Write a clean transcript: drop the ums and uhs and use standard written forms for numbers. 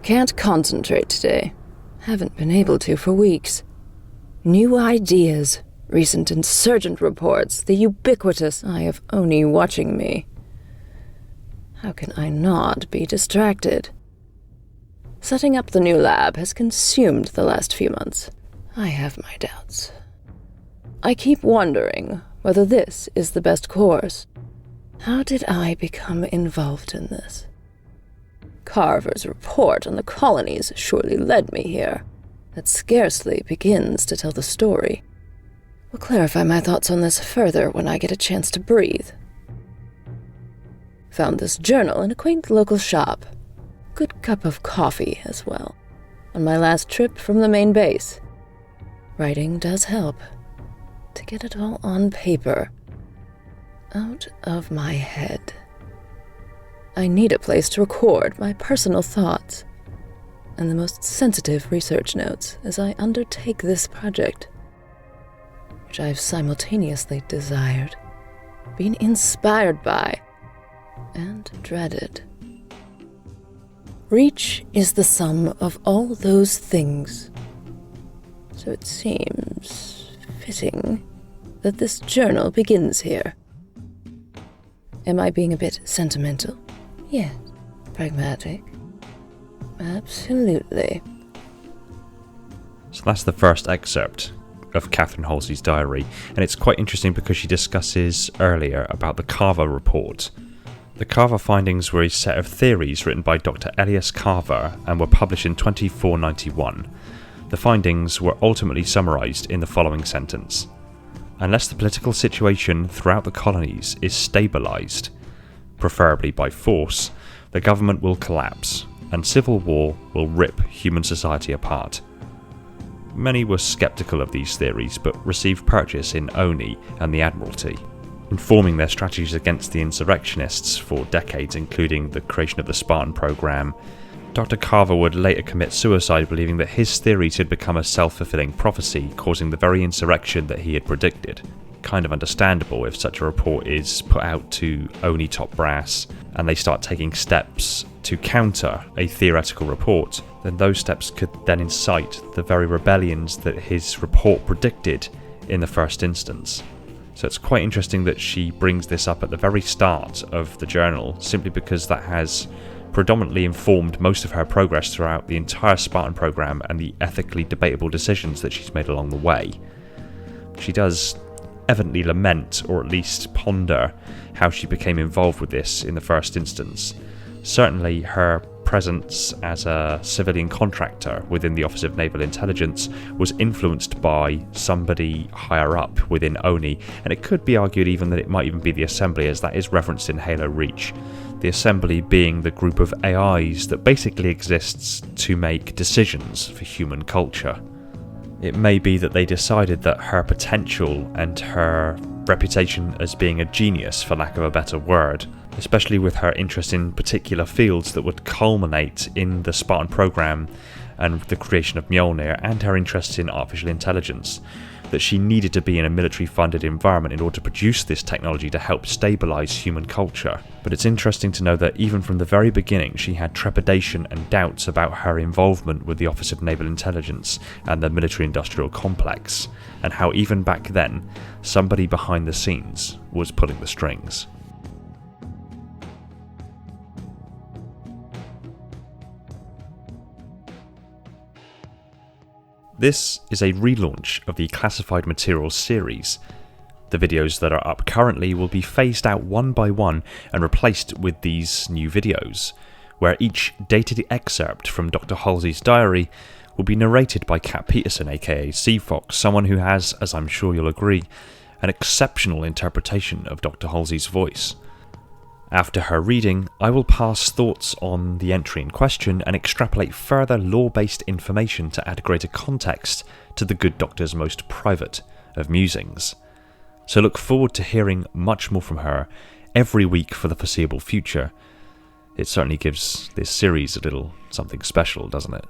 Can't concentrate today. Haven't been able to for weeks. New ideas, recent insurgent reports, the ubiquitous eye of Oni watching me. How can I not be distracted? Setting up the new lab has consumed the last few months. I have my doubts. I keep wondering whether this is the best course. How did I become involved in this? Carver's report on the colonies surely led me here. That scarcely begins to tell the story. We'll clarify my thoughts on this further when I get a chance to breathe. Found this journal in a quaint local shop. Good cup of coffee as well. On my last trip from the main base. Writing does help. To get it all on paper. Out of my head. I need a place to record my personal thoughts and the most sensitive research notes as I undertake this project, which I've simultaneously desired, been inspired by, and dreaded. Reach is the sum of all those things, so it seems fitting that this journal begins here. Am I being a bit sentimental? Yes. Pragmatic? Absolutely. So that's the first excerpt of Catherine Halsey's diary, and it's quite interesting because she discusses earlier about the Carver report. The Carver findings were a set of theories written by Dr. Elias Carver and were published in 2491. The findings were ultimately summarised in the following sentence. Unless the political situation throughout the colonies is stabilised, preferably by force, the government will collapse, and civil war will rip human society apart. Many were sceptical of these theories, but received purchase in Oni and the Admiralty, informing their strategies against the insurrectionists for decades, including the creation of the Spartan program. Dr. Carver would later commit suicide, believing that his theories had become a self-fulfilling prophecy, causing the very insurrection that he had predicted. Kind of understandable if such a report is put out to Oni top brass and they start taking steps to counter a theoretical report, then those steps could then incite the very rebellions that his report predicted in the first instance. So it's quite interesting that she brings this up at the very start of the journal, simply because that has predominantly informed most of her progress throughout the entire Spartan program and the ethically debatable decisions that she's made along the way. She does evidently lament, or at least ponder, how she became involved with this in the first instance. Certainly her presence as a civilian contractor within the Office of Naval Intelligence was influenced by somebody higher up within ONI, and it could be argued even that it might even be the Assembly, as that is referenced in Halo Reach. The Assembly being the group of AIs that basically exists to make decisions for human culture. It may be that they decided that her potential and her reputation as being a genius, for lack of a better word, especially with her interest in particular fields that would culminate in the Spartan program and the creation of Mjolnir, and her interest in artificial intelligence, that she needed to be in a military-funded environment in order to produce this technology to help stabilise human culture. But it's interesting to know that even from the very beginning she had trepidation and doubts about her involvement with the Office of Naval Intelligence and the military-industrial complex, and how even back then somebody behind the scenes was pulling the strings. This is a relaunch of the Classified Materials series. The videos that are up currently will be phased out one by one and replaced with these new videos, where each dated excerpt from Dr. Halsey's diary will be narrated by Cat Peterson, aka Sea Fox, someone who has, as I'm sure you'll agree, an exceptional interpretation of Dr. Halsey's voice. After her reading, I will pass thoughts on the entry in question and extrapolate further lore-based information to add greater context to the good doctor's most private of musings. So look forward to hearing much more from her every week for the foreseeable future. It certainly gives this series a little something special, doesn't it?